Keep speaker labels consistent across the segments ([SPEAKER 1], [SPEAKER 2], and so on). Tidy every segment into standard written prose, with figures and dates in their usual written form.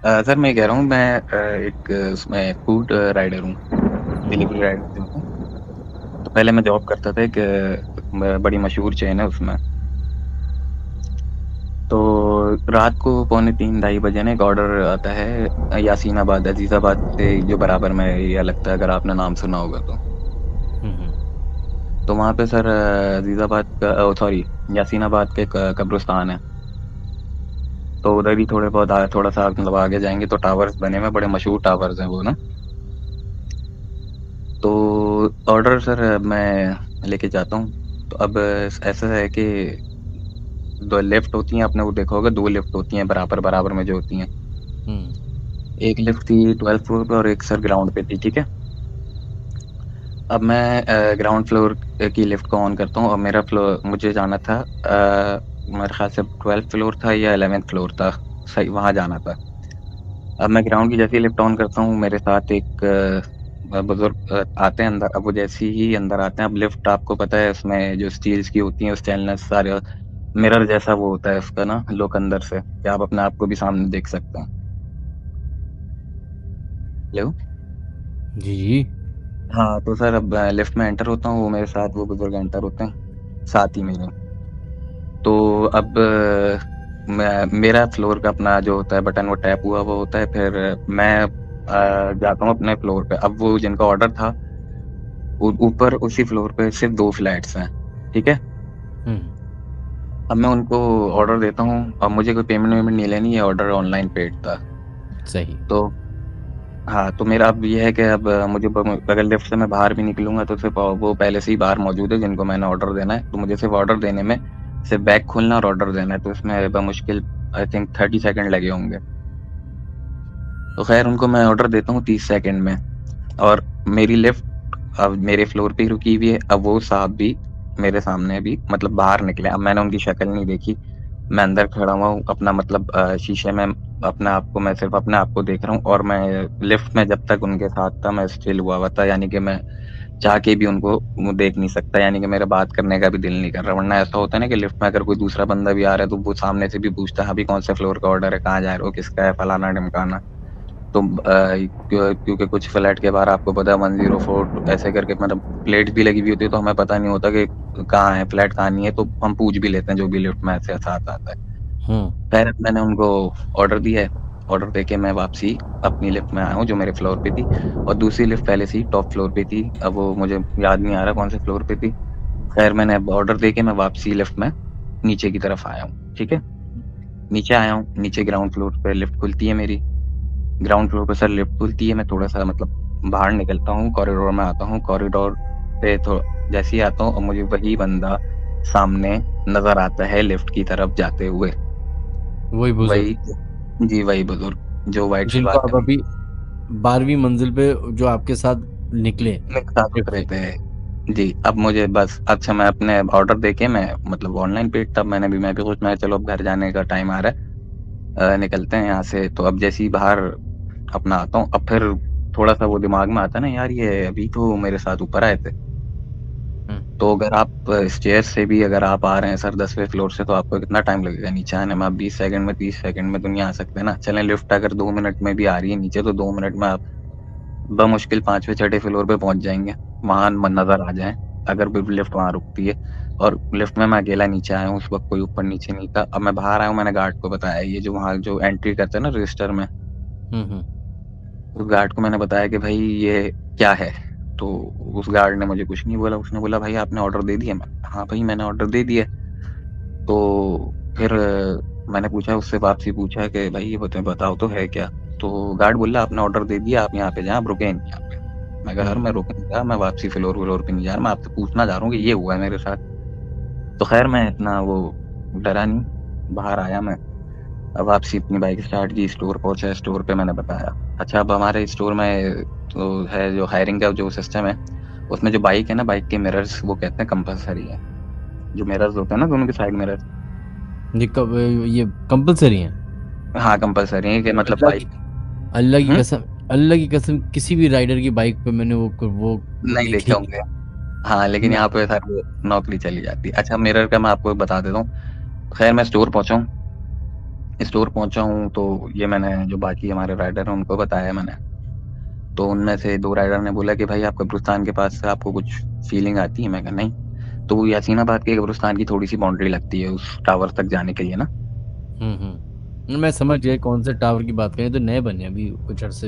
[SPEAKER 1] Sir मैं कह रहा हूँ मैं एक उसमें फूड राइडर हूँ,
[SPEAKER 2] हम्म।
[SPEAKER 1] डिलीवरी राइडर जो हूँ। तो पहले मैं जॉब करता था एक बड़ी मशहूर चेन है उसमें। तो रात को पौने 3 ढाई बजे ना एक ऑर्डर आता है यासीनाबाद अजीज़ाबाद से जो बराबर में एरिया लगता है, अगर आपने नाम सुना होगा तो।
[SPEAKER 2] हम्म।
[SPEAKER 1] तो वहाँ पे सर अजीज़ाबाद का सॉरी यासीनाबाद के कब्रिस्तान है। तो उधर ही थोड़े बहुत थोड़ा सा मतलब आगे जाएंगे तो टावर्स बने हुए हैं, बड़े मशहूर टावर्स हैं वो ना। तो ऑर्डर सर मैं लेके जाता हूँ। तो अब ऐसा है कि दो लिफ्ट होती हैं, आपने वो देखा होगा, दो लिफ्ट होती हैं बराबर बराबर में जो होती हैं।
[SPEAKER 2] हम्म।
[SPEAKER 1] एक लिफ्ट थी 12th फ्लोर पे और एक सर ग्राउंड पे थी, ठीक है। अब मैं ग्राउंड फ्लोर की लिफ्ट को ऑन करता हूँ और मेरा फ्लोर मुझे जाना था मेरे ख्याल से 12th फ्लोर था या 11th फ्लोर था, सही वहाँ जाना था। अब मैं ग्राउंड की जैसे ही लिफ्ट ऑन करता हूँ मेरे साथ एक बुजुर्ग आते हैं अंदर। अब वो जैसे ही अंदर आते हैं, अब लिफ्ट आपको पता है उसमें जो स्टील्स की होती हैं, स्टेनलेस सारे मिरर जैसा वो होता है उसका ना लुक अंदर से, कि आप अपने आप को भी सामने देख सकते हैं। हेलो।
[SPEAKER 2] जी जी।
[SPEAKER 1] हाँ तो सर अब लिफ्ट में एंटर होता हूँ, वो मेरे साथ वो बुजुर्ग एंटर होते हैं साथ ही मेरे। तो अब मेरा फ्लोर का अपना जो होता है बटन वो टैप हुआ वो होता है, फिर मैं जाता हूँ अपने फ्लोर पे। अब वो जिनका ऑर्डर था ऊपर उसी फ्लोर पे सिर्फ दो फ्लैट्स हैं, ठीक है।
[SPEAKER 2] हम्म।
[SPEAKER 1] अब मैं उनको ऑर्डर देता हूँ, अब मुझे कोई पेमेंट वेमेंट नहीं लेनी है, ऑर्डर ऑनलाइन पेड था।
[SPEAKER 2] सही।
[SPEAKER 1] तो हाँ, तो मेरा अब ये है कि अब मुझे अगर लिफ्ट से मैं बाहर भी निकलूंगा तो सिर्फ वो पहले से ही बाहर मौजूद है जिनको मैंने ऑर्डर देना है, तो मुझे सिर्फ ऑर्डर देने में सिर्फ बैग खोलना और ऑर्डर देना है, तो इसमें बमुश्किल आई थिंक 30 सेकंड लगे होंगे। तो खैर उनको मैं ऑर्डर देता हूँ 30 सेकंड में। और मेरी लिफ्ट अब मेरे फ्लोर पे ही रुकी हुई है। अब वो साहब भी मेरे सामने भी मतलब बाहर निकले, अब मैंने उनकी शक्ल नहीं देखी। मैं अंदर खड़ा हुआ हूँ अपना मतलब शीशे में अपने आप को, मैं सिर्फ अपने आप को देख रहा हूँ। और मैं लिफ्ट में जब तक उनके साथ था मैं स्टिल हुआ हुआ था, यानी कि मैं चाह के भी उनको वो देख नहीं सकता, यानी कि मेरा बात करने का भी दिल नहीं कर रहा। वरना ऐसा होता है ना कि लिफ्ट में अगर कोई दूसरा बंदा भी आ रहा है तो वो सामने से भी पूछता है अभी कौन से फ्लोर का ऑर्डर है, कहाँ जा रहे हो, किसका है, फलाना ढिमकाना। तो क्योंकि कुछ फ्लैट के बाहर आपको पता है 104 ऐसे करके मतलब प्लेट भी लगी हुई होती है, तो हमें पता नहीं होता कि कहाँ है फ्लैट, कहाँ नहीं है, तो हम पूछ भी लेते हैं जो भी लिफ्ट में ऐसे साथ आता है।
[SPEAKER 2] हम्म।
[SPEAKER 1] खैर मैंने उनको ऑर्डर दिया है। ऑर्डर देके मैं वापसी अपनी लिफ्ट में आया हूँ जो मेरे फ्लोर पे थी, और दूसरी लिफ्ट पहले से ही टॉप फ्लोर पे थी, अब वो मुझे याद नहीं आ रहा कौन से फ्लोर पे थी। खैर मैंने अब ऑर्डर देके मैं वापसी लिफ्ट में नीचे की तरफ आया हूँ, ठीक है। नीचे आया हूँ, नीचे ग्राउंड फ्लोर पे लिफ्ट खुलती है मेरी। ग्राउंड फ्लोर पे सर लिफ्ट खुलती है, मैं थोड़ा-सा मतलब बाहर निकलता हूँ, कॉरिडोर में आता हूँ, कॉरिडोर पे जैसे ही आता हूँ और मुझे वही बंदा सामने नज़र आता है लिफ्ट की तरफ जाते हुए।
[SPEAKER 2] वही बुजुर्ग
[SPEAKER 1] वही जी, वही बुजुर्ग जो व्हाइट
[SPEAKER 2] जिनको
[SPEAKER 1] सलवार
[SPEAKER 2] आप
[SPEAKER 1] कमीज
[SPEAKER 2] अभी 12वीं मंजिल पे जो आपके साथ निकले
[SPEAKER 1] में साथ
[SPEAKER 2] लिफ्ट
[SPEAKER 1] उतरे
[SPEAKER 2] से।
[SPEAKER 1] थे। जी, अब मुझे बस अच्छा मैं अपने ऑर्डर देके मैं मतलब ऑनलाइन पेड तब मैं भी खुश, मैं चलो अब घर जाने का टाइम आ रहा है, निकलते हैं यहाँ से। तो अब जैसे ही बाहर अपना आता हूँ, अब फिर थोड़ा-सा वो दिमाग में आता है ना यार ये अभी तो मेरे साथ ऊपर आए थे।
[SPEAKER 2] हम्म।
[SPEAKER 1] तो अगर आप स्टेयर्स से भी अगर आप आ रहे हैं सर 10वें फ्लोर से, तो आपको कितना टाइम लगेगा नीचे आने में? आप 20 सेकंड में 30 सेकंड में तो नहीं आ सकते ना। चलें लिफ्ट अगर 2 मिनट में भी आ रही है नीचे तो 2 मिनट में आप बमुश्किल 5वें छठे फ्लोर पे पहुँच जाएँगे। वहाँ नज़र आ जाएँ, अगर भी लिफ्ट वहाँ रुकती है। और लिफ्ट में मैं अकेला नीचे आया हूँ, उस वक़्त कोई ऊपर-नीचे नहीं था। अब मैं बाहर आया हूँ, मैंने गार्ड को बताया ये जो वहाँ जो एंट्री करते हैं ना रजिस्टर में,
[SPEAKER 2] हम्म।
[SPEAKER 1] उस गार्ड को मैंने बताया कि भाई ये क्या है? तो उस गार्ड ने मुझे कुछ नहीं बोला, उसने बोला भाई आपने ऑर्डर दे दिया? मैंने कहा हाँ भाई मैंने ऑर्डर दे दिया। तो फिर मैंने पूछा उससे वापसी पूछा कि भाई ये बताओ तो है क्या? तो गार्ड बोला आपने ऑर्डर दे दिया, आप यहाँ पे जाएँ, आप रुके नहीं यहाँ पे। मैं कहा सर
[SPEAKER 2] हम्म।
[SPEAKER 1] मैं रुक नहीं रहा, मैं वापसी फ्लोर-व्लोर पे नहीं जा रहा, मैं आपसे पूछना चाह रहा हूँ कि ये हुआ है मेरे साथ। तो ख़ैर मैं इतना वो डरा नहीं, बाहर आया मैं। अब वापसी अपनी बाइक स्टार्ट की, स्टोर पहुँचा, स्टोर पे मैंने बताया। अच्छा अब हमारे स्टोर में तो है जो हायरिंग का जो सिस्टम है, उसमें जो बाइक है ना, बाइक के मिरर्स वो कहते हैं कंपल्सरी है। जो मिरर्स होते हैं ना दोनों के साइड मिरर्स,
[SPEAKER 2] ये कब ये कंपलसरी है?
[SPEAKER 1] हाँ कंपल्सरी है कि मतलब
[SPEAKER 2] अल्लाह की
[SPEAKER 1] बाइक
[SPEAKER 2] अल्लाह की
[SPEAKER 1] हुँ,
[SPEAKER 2] कसम, अल्लाह की कसम किसी भी राइडर की बाइक पे मैंने वो
[SPEAKER 1] नहीं
[SPEAKER 2] देखे
[SPEAKER 1] देखे
[SPEAKER 2] ही
[SPEAKER 1] होंगे।
[SPEAKER 2] नहीं।
[SPEAKER 1] हाँ, लेकिन
[SPEAKER 2] मैं
[SPEAKER 1] यहाँ पे सर वो नौकरी चली जाती है। अच्छा मिरर का मैं आपको बता देता हूँ। खैर मैं स्टोर पहुँचा हूँ, स्टोर पहुंचा हूँ तो ये मैंने जो बाकी हमारे राइडर हैं उनको बताया मैंने। तो उनमें से 2 राइडर ने बोला कि भाई आप कब्रिस्तान के पास से आपको कुछ फीलिंग आती है? मैं कहा नहीं। तो वो यासीनाबाद के कब्रिस्तान की थोड़ी-सी बाउंड्री लगती है उस टावर तक जाने के लिए ना।
[SPEAKER 2] मैं समझ गया कौन से टावर की बात करें, तो नए बने अभी कुछ अरसे।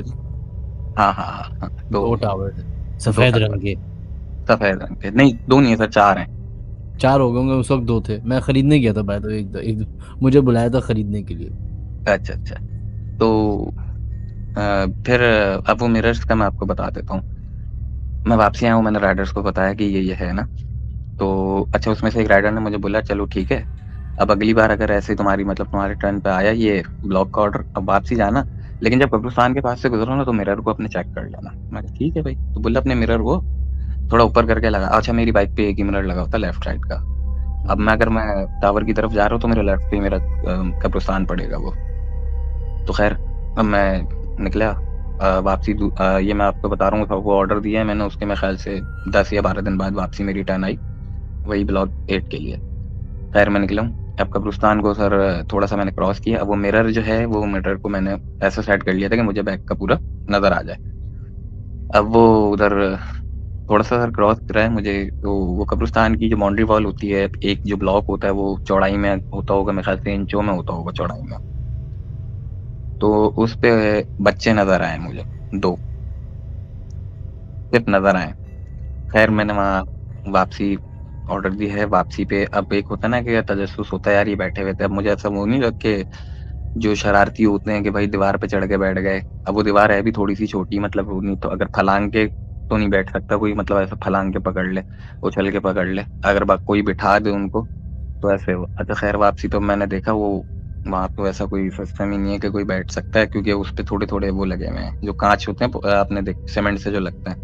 [SPEAKER 1] हाँ, हाँ, हाँ, हाँ।
[SPEAKER 2] 2
[SPEAKER 1] 2
[SPEAKER 2] टावर थे,
[SPEAKER 1] 2
[SPEAKER 2] सफेद
[SPEAKER 1] टावर
[SPEAKER 2] रंग के।
[SPEAKER 1] सफ़ेद रंग के। नहीं 2 नहीं है सर 4 हैं।
[SPEAKER 2] 4 हो गए होंगे, उस वक्त 2 थे। मैं खरीदने गया था बाय द वे, मुझे बुलाया था खरीदने के लिए।
[SPEAKER 1] अच्छा, अच्छा। तो फिर अब वो मिरर्स का मैं आपको बता देता हूँ। मैं वापसी आया हूँ, मैंने राइडर्स को बताया कि ये है ना। तो अच्छा उसमें से एक राइडर ने मुझे बोला चलो ठीक है, अब अगली बार अगर ऐसे तुम्हारी मतलब तुम्हारे टर्न पे आया ये ब्लॉक का ऑर्डर, अब वापसी जाना, लेकिन जब कब्रिस्तान के पास से गुज़रो ना तो मिरर को अपने चेक कर लेना। मैं कहा ठीक है भाई। तो बोला अपने मिरर को थोड़ा ऊपर करके लगा। अच्छा मेरी बाइक पे एक ही मिरर लगा होता है लेफ्ट राइट का। अब
[SPEAKER 2] हम्म।
[SPEAKER 1] अगर मैं टावर की तरफ जा रहा हूँ तो मेरे लेफ्ट पे ही मेरा कब्रिस्तान पड़ेगा वो। तो ख़ैर अब मैं निकला वापसी ये मैं आपको बता रहा हूँ वो ऑर्डर दिया है मैंने उसके मेरे ख़्याल से 10 या 12 दिन बाद वापसी मेरी टर्न आई, वही ब्लॉक 8 के लिए। ख़ैर मैं निकला हूँ। अब कब्रिस्तान को सर थोड़ा-सा मैंने क्रॉस किया। अब वो मिरर जो है वो मिरर को मैंने ऐसा सेट कर लिया था कि मुझे बैक का पूरा नज़र आ जाए। अब वो उधर थोड़ा-सा सर क्रॉस करा है मुझे, तो वो कब्रिस्तान की जो बाउंड्री वॉल होती है, एक जो ब्लॉक होता है वो चौड़ाई में होता होगा मेरे ख़्याल से इंचों में होता होगा चौड़ाई में। तो उस पे बच्चे नज़र आए मुझे 2 सिर्फ़ नज़र आए। ख़ैर
[SPEAKER 2] हम्म।
[SPEAKER 1] मैंने वहाँ वापसी ऑर्डर दी है, वापसी पे अब एक होता है ना कि तजस्सुस होता है यार ये बैठे हुए थे। अब मुझे ऐसा वो नहीं लगा कि जो शरारती होते हैं कि भाई दीवार पे चढ़ के बैठ गए। अब वो दीवार है भी थोड़ी-सी छोटी मतलब वो नहीं तो अगर फलांग के तो नहीं बैठ सकता कोई मतलब ऐसा फलांग के पकड़ ले, उछल के पकड़ ले। अगर ब कोई बिठा दे उनको तो ऐसे हो। अच्छा ख़ैर वापसी तो मैंने देखा वो वहाँ तो ऐसा कोई सिस्टम ही नहीं है कि कोई बैठ सकता है क्योंकि उस पे थोड़े-थोड़े वो लगे हुए हैं, जो काँच होते हैं आपने सीमेंट से जो लगते हैं,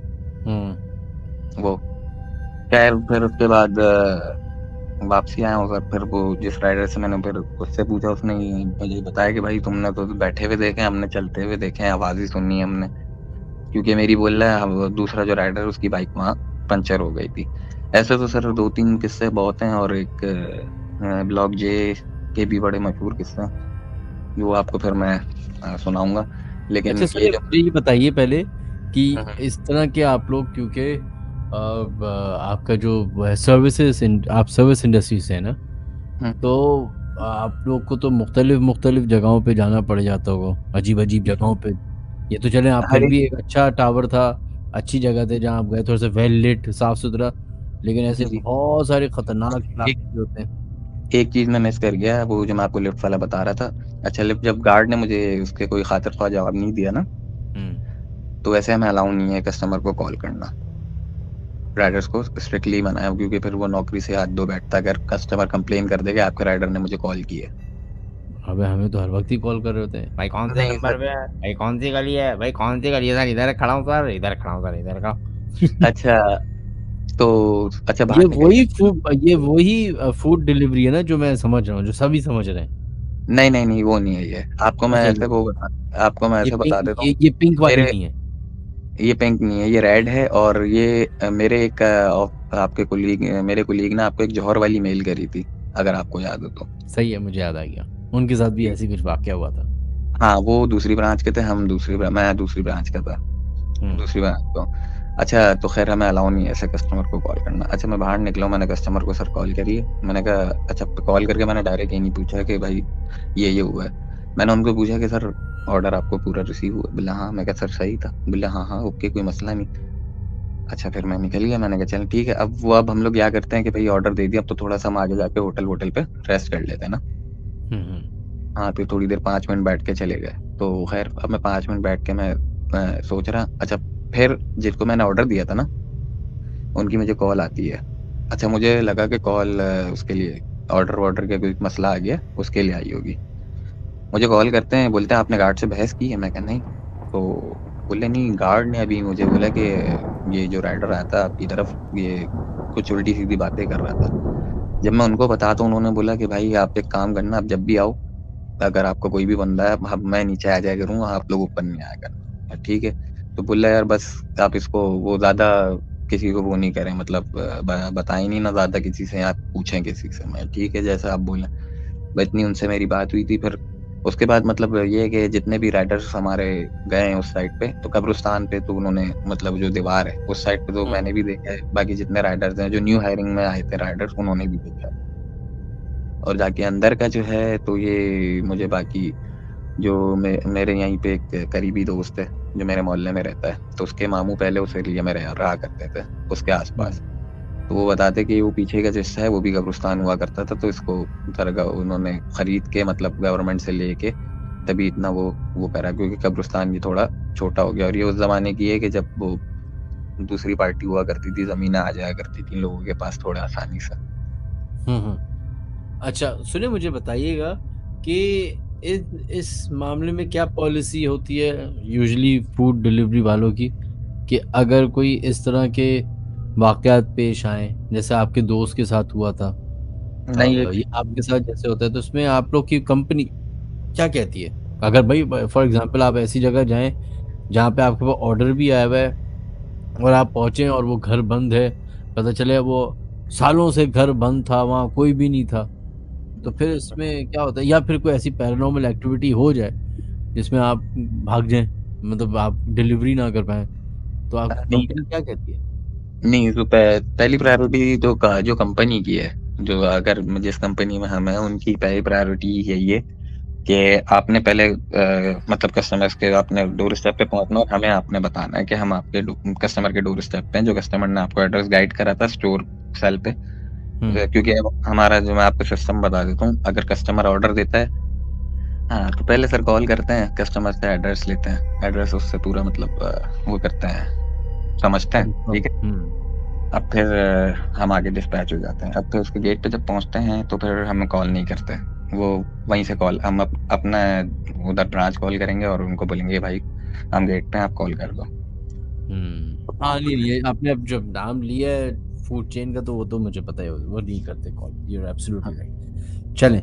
[SPEAKER 2] हम्म।
[SPEAKER 1] वो। ख़ैर फिर उसके बाद वापसी आया हूँ सर फिर वो जिस राइडर से मैंने फिर उससे पूछा उसने मुझे बताया कि भाई तुमने तो बैठे हुए देखे हैं, हमने चलते हुए देखे हैं, आवाज़ ही सुनी है हमने। क्योंकि मेरी बोल रहा है वो दूसरा जो राइडर है उसकी बाइक वहाँ पंचर हो गई थी। ऐसे तो सर 2-3 किस्से बहुत हैं और एक ब्लॉक जे के भी बड़े मशहूर किस्से हैं, वो आपको फिर मैं सुनाऊँगा।
[SPEAKER 2] अच्छा
[SPEAKER 1] लेकिन ये
[SPEAKER 2] सुनिए,
[SPEAKER 1] जो
[SPEAKER 2] मुझे ये बताइए पहले कि
[SPEAKER 1] हुँ, हुँ,
[SPEAKER 2] इस तरह के आप लोग, क्योंकि आपका जो वो है सर्विसेज, आप सर्विस इंडस्ट्री से है ना,
[SPEAKER 1] हुँ।
[SPEAKER 2] तो आप लोग को तो मुख्तलिफ मुख्तलिफ जगहों पे जाना पड़ जाता होगा, अजीब अजीब जगहों पे। ये तो चलें, आप
[SPEAKER 1] हर
[SPEAKER 2] फिर
[SPEAKER 1] एक
[SPEAKER 2] भी एक अच्छा टावर था, अच्छी जगह थे जहाँ आप गए, थोड़ा सा वेल लिट, साफ सुथरा। लेकिन ऐसे
[SPEAKER 1] जी, जी।
[SPEAKER 2] बहुत सारे खतरनाक
[SPEAKER 1] एक
[SPEAKER 2] इलाके भी होते हैं।
[SPEAKER 1] एक चीज़ मैं मिस कर गया, वो जो मैं आपको लिफ्ट वाला बता रहा था। अच्छा लिफ्ट जब गार्ड ने मुझे उसके कोई खातिर ख़्वाह जवाब नहीं दिया ना,
[SPEAKER 2] हम्म।
[SPEAKER 1] तो वैसे हमें अलाउ नहीं है कस्टमर को कॉल करना। राइडर्स को स्ट्रिक्टली मना है क्योंकि फिर वो नौकरी से हाथ धो बैठता है अगर कस्टमर कंप्लेन कर दे कि आपके राइडर ने मुझे कॉल की है।
[SPEAKER 2] अबे हमें तो हर वक्त ही कॉल कर रहे होते हैं, भाई कौन से
[SPEAKER 1] नहीं
[SPEAKER 2] नंबर
[SPEAKER 1] सर।
[SPEAKER 2] पे है, भाई कौन सी गली है, भाई कौन सी गली है, सर इधर खड़ा हूँ सर, इधर खड़ा हूँ सर, इधर खड़ा हूँ।
[SPEAKER 1] अच्छा तो अच्छा
[SPEAKER 2] ये
[SPEAKER 1] बाहर निकल
[SPEAKER 2] वही
[SPEAKER 1] गया।
[SPEAKER 2] फूड ये वही फूड डिलीवरी है ना, जो मैं समझ रहा हूँ, जो सभी समझ रहे हैं।
[SPEAKER 1] नहीं, नहीं, नहीं वो नहीं है ये।
[SPEAKER 2] अच्छा ये
[SPEAKER 1] आपको मैं ऐसे बता देता हूँ।
[SPEAKER 2] ये पिंक वाली
[SPEAKER 1] मेरे
[SPEAKER 2] नहीं है।
[SPEAKER 1] ये पिंक नहीं है, ये रेड है और ये मेरे एक आपके कोलीग मेरे कोलीग ने आपको एक जौहर वाली मेल करी थी, अगर आपको याद हो तो।
[SPEAKER 2] सही है, मुझे याद आ गया, उनके साथ भी
[SPEAKER 1] जी।
[SPEAKER 2] ऐसी कुछ वाकया हुआ था।
[SPEAKER 1] हाँ, वो दूसरी ब्रांच के थे, मैं दूसरी ब्रांच का था।
[SPEAKER 2] हम्म।
[SPEAKER 1] दूसरी ब्रांच तो अच्छा तो ख़ैर हमें अलाउ नहीं है ऐसे कस्टमर को कॉल करना। अच्छा मैं बाहर निकला हूँ, मैंने कस्टमर को सर कॉल करी है। मैंने कहा अच्छा कॉल करके मैंने डायरेक्ट ये नहीं पूछा कि भाई ये हुआ है। मैंने उनको पूछा कि सर ऑर्डर आपको पूरा रिसीव हुआ? बोला हाँ। मैं कहा सर सही था? बोला हाँ, हाँ, ओके कोई मसला नहीं। अच्छा फिर मैं निकल गया। मैंने कहा चल ठीक है। अब हम लोग क्या करते हैं कि भई ऑर्डर दे दिया, अब तो थोड़ा-सा हम आगे जाके होटल-वोटल पे रेस्ट कर लेते हैं ना।
[SPEAKER 2] हम्म।
[SPEAKER 1] हाँ, फिर थोड़ी देर 5 मिनट बैठ के चले गए। तो ख़ैर अब मैं 5 मिनट बैठ के मैं सोच रहा अच्छा फिर जिसको मैंने ऑर्डर दिया था ना, उनकी मुझे कॉल आती है। अच्छा मुझे लगा कि कॉल उसके लिए ऑर्डर-वॉर्डर का कोई मसला आ गया, उसके लिए आई होगी। मुझे कॉल करते हैं, बोलते हैं आपने गार्ड से बहस की है? मैं कहा नहीं। तो बोले नहीं गार्ड ने अभी मुझे बोला कि ये जो राइडर आया था आपकी तरफ ये कुछ उल्टी-सीधी बातें कर रहा था। जब मैं उनको बताया तो उन्होंने बोला कि भाई आप एक काम करना आप जब भी आओ, अगर आपका कोई भी बंदा है अब मैं नीचे आ जाया करूँगा, आप लोग ऊपर नहीं आया करना। ठीक है। तो बोला यार बस आप इसको वो ज़्यादा किसी को वो नहीं करें मतलब बताएँ नहीं ना ज़्यादा किसी से, आप पूछें किसी से। मैं ठीक है जैसा आप बोलें। बस इतनी उनसे मेरी बात हुई थी फिर उसके बाद मतलब ये है कि जितने भी राइडर्स हमारे गए हैं उस साइड पे, तो कब्रिस्तान पे तो उन्होंने मतलब जो दीवार है उस साइड पे तो मैंने भी देखा है। बाकी जितने राइडर्स हैं जो न्यू हायरिंग में आए थे राइडर्स, उन्होंने भी देखा है। और जाके अंदर का जो है तो ये मुझे बाकी जो मेरे यहीं पे एक करीबी दोस्त है जो मेरे मोहल्ले में रहता है, तो उसके मामू पहले उस एरिया में रहा करते थे उसके आसपास। तो वो बताते कि वो पीछे का जो हिस्सा है वो भी कब्रिस्तान हुआ करता था, तो इसको दरगाह उन्होंने खरीद के मतलब गवर्नमेंट से लेके तभी इतना वो करा, क्योंकि कब्रिस्तान भी थोड़ा छोटा हो गया। और ये उस जमाने की है कि जब वो दूसरी पार्टी हुआ करती थी, जमीनें आ जाया करती थी लोगों के पास थोड़ा आसानी से।
[SPEAKER 2] अच्छा सुनिए, मुझे बताइएगा कि इस मामले में क्या पॉलिसी होती है यूजुअली फूड डिलीवरी वालों की, कि अगर कोई इस तरह के वाकयात पेश आए जैसे आपके दोस्त के साथ हुआ था,
[SPEAKER 1] नहीं ये
[SPEAKER 2] ये आपके साथ जैसे होता है, तो उसमें आप लोग की कंपनी क्या कहती है? अगर भाई फॉर एग्जांपल आप ऐसी जगह जाएं जहाँ पे आपके पास ऑर्डर भी आया हुआ है और आप पहुंचे और वो घर बंद है, पता चले वो सालों से घर बंद था, वहाँ कोई भी नहीं था, तो फिर इसमें क्या होता है? या फिर कोई ऐसी पैरानॉर्मल एक्टिविटी हो जाए जिसमें आप भाग जाएं, मतलब आप डिलीवरी ना कर पाए, तो आपकी
[SPEAKER 1] नहीं
[SPEAKER 2] कंपनी क्या कहती है?
[SPEAKER 1] नहीं तो पहली प्रायोरिटी तो जो कंपनी की है, जो अगर जिस कंपनी में हम हैं उनकी पहली प्रायोरिटी यही है कि आपने पहले मतलब कस्टमर्स के आपने डोर स्टेप पे पहुंचना और हमें आपने बताना है कि हम आपके कस्टमर के डोर स्टेप पे हैं, जो कस्टमर ने आपको एड्रेस गाइड करा था स्टोर सेल पे। क्योंकि अब हमारा जो मैं आपको सिस्टम बता देता हूँ, अगर कस्टमर ऑर्डर देता है, हाँ तो पहले सर कॉल करते हैं कस्टमर से, एड्रेस लेते हैं, एड्रेस उससे पूरा मतलब वो करते हैं, समझते हैं,
[SPEAKER 2] कंफर्म।
[SPEAKER 1] ठीक है। अब फिर हम आगे डिस्पैच हो जाते हैं। अब फिर उसके गेट पे जब पहुंचते हैं तो फिर हमें कॉल नहीं करते, वो वहीं से कॉल हम अपना उधर ब्रांच कॉल करेंगे और उनको बोलेंगे भाई हम गेट पे हैं, आप कॉल कर दो।
[SPEAKER 2] हाँ नहीं, ये आपने अब जब नाम लिया है फूड चेन का, तो वो तो मुझे पता है, वो नहीं करते कॉल, यू आर
[SPEAKER 1] हाँ,
[SPEAKER 2] एब्सोल्युटली राइट। चलें,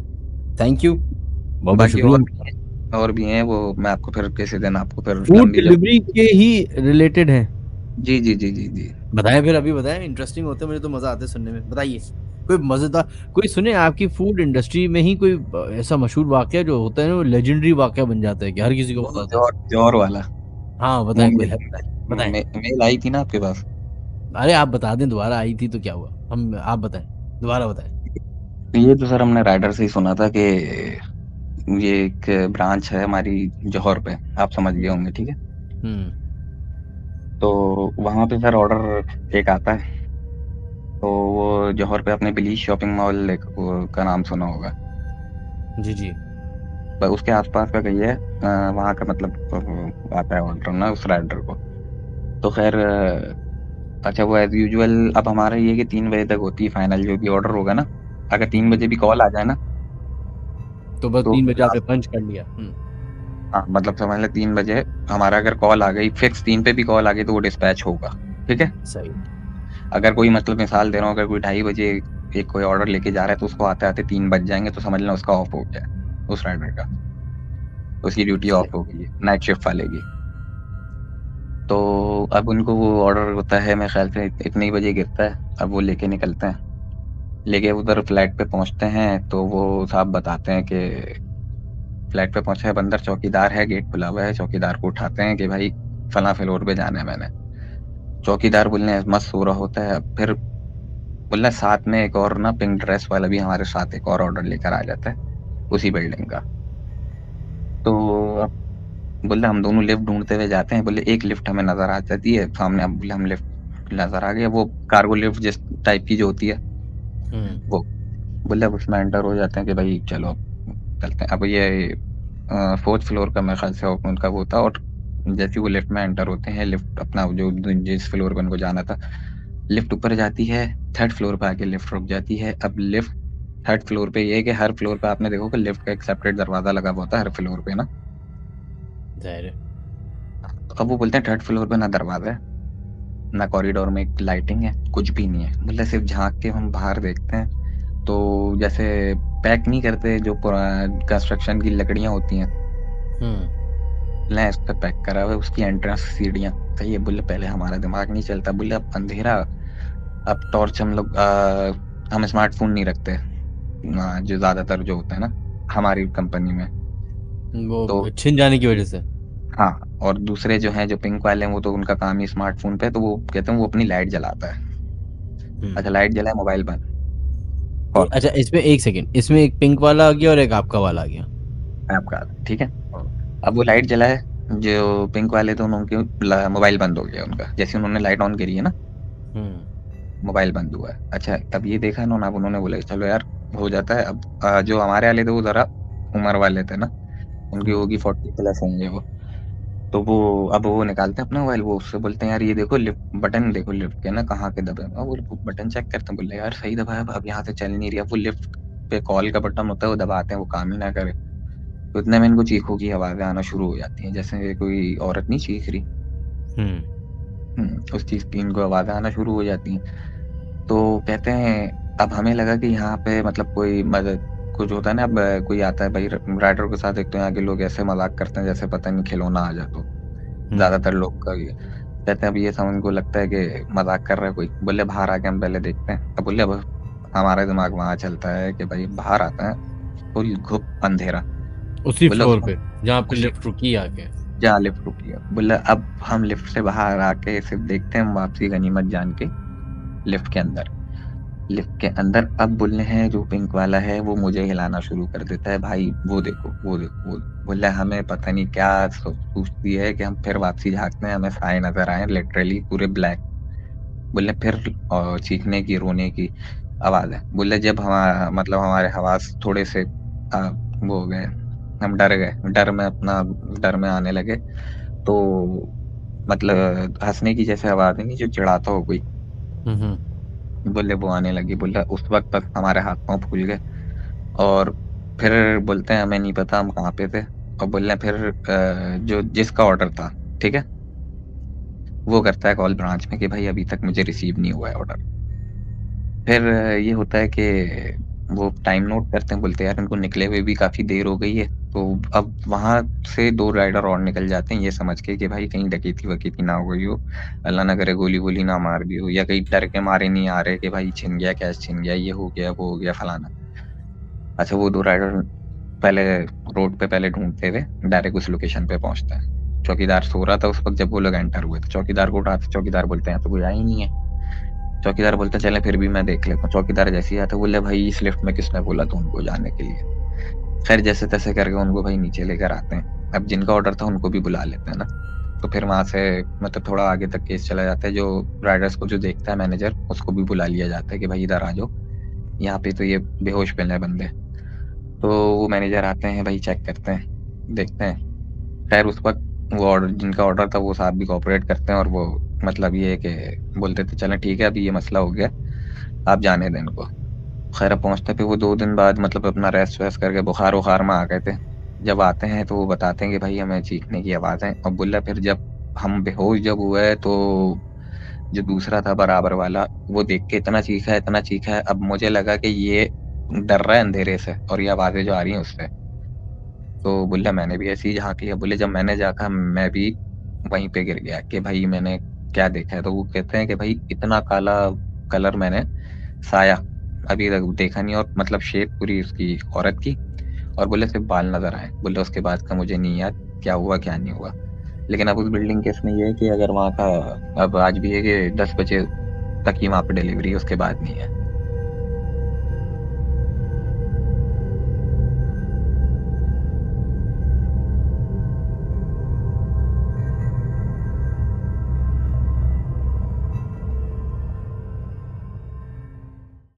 [SPEAKER 2] थैंक यू, बहुत बहुत
[SPEAKER 1] बाकी
[SPEAKER 2] शुक्रिया।
[SPEAKER 1] और भी हैं वो मैं आपको फिर किसी दिन आपको फिर
[SPEAKER 2] फूड
[SPEAKER 1] लंबी जब।
[SPEAKER 2] डिलीवरी के ही रिलेटेड है?
[SPEAKER 1] जी जी जी जी जी।
[SPEAKER 2] बताएं फिर, अभी बताएं, इंटरेस्टिंग होते हैं, मुझे तो मजा आता है सुनने में, बताइए। कोई मजेदार, कोई सुने आपकी फूड इंडस्ट्री में ही कोई ऐसा मशहूर वाकया जो होता है ना, वो लेजेंडरी वाकया बन जाता है कि हर किसी को
[SPEAKER 1] वो
[SPEAKER 2] पता था।
[SPEAKER 1] जौहर जौहर वाला,
[SPEAKER 2] हाँ
[SPEAKER 1] वो
[SPEAKER 2] बताएं, कोई है बताएं, बताएं।
[SPEAKER 1] मेल आई थी ना आपके पास।
[SPEAKER 2] अरे आप बता दें, दोबारा आई थी तो क्या हुआ, हम आप बताएं, दोबारा बताएं।
[SPEAKER 1] ये तो सर हमने राइडर से ही सुना था कि ये एक ब्रांच है हमारी जौहर पे, आप समझ गए होंगे, ठीक है।
[SPEAKER 2] हम्म।
[SPEAKER 1] तो वहां पे सर ऑर्डर एक आता है, तो वो जौहर पे अपने बिलीज शॉपिंग मॉल का नाम सुना होगा।
[SPEAKER 2] जी जी।
[SPEAKER 1] उसके आसपास का कही है, वहाँ का मतलब आता है ऑर्डर ना उस राइडर को। तो खैर अच्छा वो एज यूजुअल अब हमारा ये कि 3 बजे तक होती है फाइनल जो भी ऑर्डर होगा ना। अगर 3 बजे भी कॉल आ जाए ना
[SPEAKER 2] तो बस
[SPEAKER 1] तो
[SPEAKER 2] 3 बजे आपने पंच कर लिया?
[SPEAKER 1] हाँ मतलब समझ ले 3 बजे हमारा अगर कॉल आ गई फिक्स 3 पे भी कॉल आ गई तो वो डिस्पैच होगा, ठीक है।
[SPEAKER 2] सही।
[SPEAKER 1] अगर कोई मतलब मिसाल दे रहा हूँ, अगर कोई 2:30 बजे एक कोई ऑर्डर लेके जा रहा है तो उसको आते आते 3 बज जाएंगे, तो समझ लें उसका ऑफ हो गया है, उस राइडर का, उसकी ड्यूटी ऑफ हो
[SPEAKER 2] सही।
[SPEAKER 1] गई है नाइट शिफ्ट वाले की। तो अब उनको वो ऑर्डर होता है मेरे ख्याल से इतने ही बजे गिरता है, अब वो लेके निकलते हैं, लेके उधर फ्लैट पे पहुंचते हैं तो वो साहब बताते हैं कि फ्लैट पे पहुंचे हैं, अंदर चौकीदार है, गेट खुला हुआ है, चौकीदार को उठाते हैं कि भाई फला फ्लोर पे जाना है मैंने। चौकीदार बोलने मस्त सो रहा होता है, फिर बोलना साथ में एक और ना पिंक ड्रेस वाला भी हमारे साथ एक और ऑर्डर लेकर आ जाता है उसी बिल्डिंग का। तो अब बोले हम दोनों लिफ्ट ढूंढते हुए जाते हैं, बोले एक लिफ्ट हमें नजर आ जाती है सामने, अब बोले हम लिफ्ट नजर आ गया, वो कार्गो लिफ्ट जिस टाइप की जो होती है वो। बोले अब उसमें एंटर हो जाते हैं कि भाई चलो अब चलते हैं। अब ये 4th फ्लोर का मेरे ख्याल से उनका वो था, और जैसे वो लिफ्ट में एंटर होते हैं, लिफ्ट अपना जो जिस फ्लोर पे उनको जाना था, लिफ्ट ऊपर जाती है, 3rd फ्लोर पे आके लिफ्ट रुक जाती है। अब लिफ्ट 3rd फ्लोर पे ये है कि हर फ्लोर पे आपने देखो कि लिफ्ट का एक सेपरेट दरवाजा लगा हुआ होता है हर फ्लोर पे ना।
[SPEAKER 2] जाहिर है।
[SPEAKER 1] तो अब वो बोलते हैं 3rd फ्लोर पे ना दरवाजा है ना कॉरिडोर में एक लाइटिंग है, कुछ भी नहीं है, मतलब सिर्फ झांक के हम बाहर देखते हैं तो जैसे पैक नहीं करते जो कंस्ट्रक्शन की लकड़ियां होती हैं, बोले इस पे पैक करा हुआ है, उसकी एंट्रेंस सीढ़ियां। सही है, बोले पहले हमारा दिमाग नहीं चलता, बोले अब अंधेरा, अब टॉर्च हम लोग हम स्मार्टफोन नहीं रखते, जो ज्यादातर जो होता है ना हमारी कंपनी में, तो
[SPEAKER 2] वो छिन जाने की वजह से।
[SPEAKER 1] हाँ, और दूसरे जो हैं जो पिंक वाले हैं वो तो उनका काम ही स्मार्टफोन पे, तो वो कहते हैं वो अपनी लाइट जलाता है। अच्छा,
[SPEAKER 2] हम्म।
[SPEAKER 1] लाइट जलाए मोबाइल बंद। और
[SPEAKER 2] अच्छा, इसमें एक सेकंड, इसमें एक पिंक वाला आ गया और एक आपका वाला आ गया।
[SPEAKER 1] आपका ठीक है। अब वो लाइट जलाए, जो पिंक वाले थे उनके मोबाइल बंद हो गया उनका, जैसे उन्होंने लाइट ऑन करी है ना,
[SPEAKER 2] हम्म।
[SPEAKER 1] मोबाइल बंद हुआ है। अच्छा, तब ये देखा इन्होंने, अब उन्होंने बोला कि चलो यार हो जाता है। अब जो हमारे वाले थे वो जरा उम्र वाले थे ना, उनकी
[SPEAKER 2] हम्म।
[SPEAKER 1] होगी 40+ होंगे वो। तो वो अब वो निकालते हैं अपना मोबाइल, वो उससे बोलते हैं यार ये देखो लिफ्ट बटन देखो, लिफ्ट के ना कहाँ के दबे हैं। वो बटन चेक करते हैं, बोले यार सही दबाया, अब यहाँ से चल नहीं रही। अब वो लिफ्ट पे कॉल का बटन होता है, वो दबाते हैं, वो काम ही ना करे। तो इतने में इनको चीखों की आवाजें आना शुरू हो जाती हैं, जैसे कोई औरत नहीं चीख रही।
[SPEAKER 2] हम्म।
[SPEAKER 1] उस चीज की इनको आवाजें आना शुरू हो जाती हैं। तो कहते हैं अब हमें लगा कि यहाँ पे मतलब कोई मदद कुछ होता है ना। अब कोई आता है भाई राइडर के साथ, एक तो यहाँ के लोग ऐसे मजाक करते हैं जैसे पता नहीं खिलौना आ जातो,
[SPEAKER 2] हम्म।
[SPEAKER 1] ज्यादातर लोग का ये कहते हैं। अब ये समझ को लगता है कि मजाक कर रहा है कोई, बोले बाहर आके हम पहले देखते हैं। अब बोले अब हमारा दिमाग वहां चलता है कि भाई बाहर आता है, फुल घुप अंधेरा।
[SPEAKER 2] उसी
[SPEAKER 1] बोले
[SPEAKER 2] फ्लोर
[SPEAKER 1] उसको
[SPEAKER 2] पे जहाँ पे
[SPEAKER 1] उसी
[SPEAKER 2] लिफ्ट रुकी आके।
[SPEAKER 1] जहाँ लिफ्ट रुकी है, बोले अब हम लिफ्ट से बाहर आके सिर्फ देखते हैं, हम वापसी गनीमत जान के लिफ्ट के अंदर। लिफ्ट के अंदर अब बोले हैं जो पिंक वाला है वो मुझे हिलाना शुरू कर देता है, भाई वो देखो वो देखो वो। बोले हमें पता नहीं क्या सोचती है कि हम फिर वापसी झांकते हैं, हमें साए नजर आए लिटरली पूरे ब्लैक। बोले फिर चीखने की रोने की आवाज है। बोले जब हमारा मतलब हमारे हवास थोड़े से वो हो गए, हम डर गए, डर में आने लगे। तो मतलब हंसने की जैसे आवाज है नहीं, जो चिढ़ाता हो कोई,
[SPEAKER 2] हम्म।
[SPEAKER 1] बोले वो आने लगी। बोले उस वक्त तक हमारे हाथ पांव फूल गए। और फिर बोलते हैं हमें नहीं पता हम कहाँ पे थे। और बोल रहे हैं फिर जो जिसका ऑर्डर था, ठीक है, वो करता है कॉल ब्रांच में कि भाई अभी तक मुझे रिसीव नहीं हुआ है ऑर्डर। फिर ये होता है कि वो टाइम नोट करते हैं, बोलते हैं यार इनको निकले हुए भी काफी देर हो गई है। तो अब वहां से 2 राइडर और निकल जाते हैं, ये समझ के कि भाई कहीं डकैती वकैती ना हो गई हो, अल्लाह ना करे गोली वोली ना मार दी हो, या कहीं डर के मारे नहीं आ रहे कि भाई छिन गया, कैश छिन गया, ये हो गया वो हो गया फलाना। अच्छा, वो 2 राइडर पहले रोड पे पहले ढूंढते हुए डायरेक्ट उस लोकेशन पे पहुंचता है। चौकीदार सो रहा था उस वक्त जब वो लोग एंटर हुए, तो चौकीदार को उठाते, चौकीदार बोलते हैं तो कोई आया ही नहीं है। चौकीदार बोलता चले फिर भी मैं देख लेता हूँ। चौकीदार जैसे ही आता बोले भाई इस लिफ्ट में किसने बोला था उनको जाने के लिए। खैर जैसे तैसे करके उनको भाई नीचे लेकर आते हैं। अब जिनका ऑर्डर था उनको भी बुला लेते हैं ना। तो फिर वहां से मतलब थोड़ा आगे तक केस चला जाता है। जो राइडर्स को जो देखता है मैनेजर, उसको भी बुला लिया जाता है कि भाई इधर आ जाओ, यहाँ पे तो ये बेहोश मिल रहे बंदे। तो वो मैनेजर आते हैं भाई, चेक करते हैं, देखते हैं। खैर उस वक्त वो ऑर्डर जिनका ऑर्डर था वो साहब भी कोऑपरेट करते हैं, और वो मतलब ये है कि बोलते थे चलें ठीक है अभी ये मसला हो गया, आप जाने दें इनको। खैर अब पहुंचते पे वो 2 दिन बाद मतलब अपना रेस्ट वेस्ट करके बुखार वुखार में आ गए थे। जब आते हैं तो वो बताते हैं कि भाई हमें चीखने की आवाज है। और बोला फिर जब हम बेहोश जब हुए तो जो दूसरा था बराबर वाला, वो देख के इतना चीखा है। अब मुझे लगा कि ये डर रहा है अंधेरे से और ये आवाजें जो आ रही हैं उससे। तो बोला मैंने भी ऐसे ही झांक लिया। बोले जब मैंने झांका मैं भी वहीं पे गिर गया कि भाई मैंने क्या देखा है। तो वो कहते हैं कि भाई इतना काला कलर मैंने साया अभी तक देखा नहीं, और मतलब शेप पूरी उसकी औरत की। और बोले सिर्फ बाल नजर आए। बोले उसके बाद का मुझे नहीं याद क्या हुआ क्या नहीं हुआ। लेकिन अब उस बिल्डिंग केस में ये है कि अगर वहाँ का अब आज भी है कि 10 बजे तक ही वहाँ पे डिलीवरी है, उसके बाद नहीं है।